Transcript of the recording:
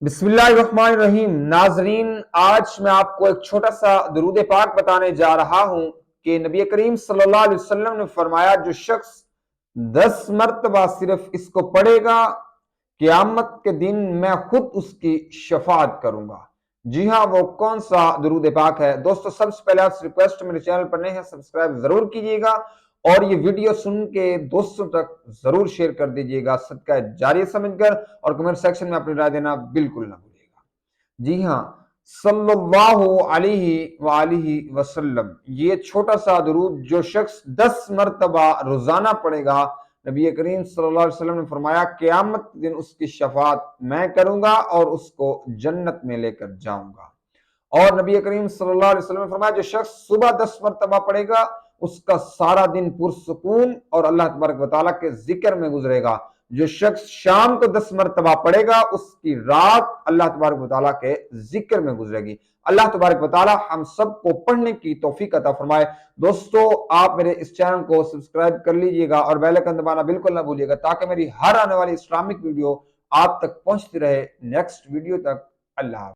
बिस्मिल्लाहिर्रहमानिर्रहीम। नाजरीन, आज मैं आपको एक छोटा सा दुरूद पाक बताने जा रहा हूं कि नबी करीम सल्लल्लाहु अलैहि वसल्लम ने फरमाया, जो शख्स 10 मरतबा सिर्फ इसको पढ़ेगा, क़यामत के दिन मैं खुद उसकी शफाअत करूंगा। जी हाँ, वो कौन सा दुरूद पाक है? दोस्तों, सबसे पहले आपसे रिक्वेस्ट, मेरे चैनल पर नए हैं, सब्सक्राइब जरूर कीजिएगा और ये वीडियो सुन के दोस्तों तक जरूर शेयर कर दीजिएगा सदका जारिया समझकर, और कमेंट सेक्शन में अपनी राय देना बिल्कुल ना भूलिएगा। जी हाँ, सल्लल्लाहु अलैहि वालिहि वसल्लम, ये छोटा सा दुरूद जो शख्स 10 मरतबा रोजाना पढ़ेगा, नबी करीम सल्लल्लाहु अलैहि वसल्लम ने फरमाया, क़यामत के दिन उसकी शफाअत मैं करूंगा और उसको जन्नत में लेकर जाऊंगा। और नबी करीम सल्लल्लाहु अलैहि वसल्लम ने फरमाया, जो शख्स सुबह 10 मरतबा पढ़ेगा, उसका सारा दिन पुरसुकून और अल्लाह तबारक व तआला के जिक्र में गुजरेगा। जो शख्स शाम को 10 मरतबा पढ़ेगा, उसकी रात अल्लाह तबारक व तआला के जिक्र में गुजरेगी। अल्लाह तबारक व तआला हम सबको पढ़ने की तौफीक अता फरमाए। दोस्तों, आप मेरे इस चैनल को सब्सक्राइब कर लीजिएगा और बेल आइकन दबाना बिल्कुल ना भूलिएगा, ताकि मेरी हर आने वाली इस्लामिक वीडियो आप तक पहुंचती रहे। नेक्स्ट वीडियो तक अल्लाह।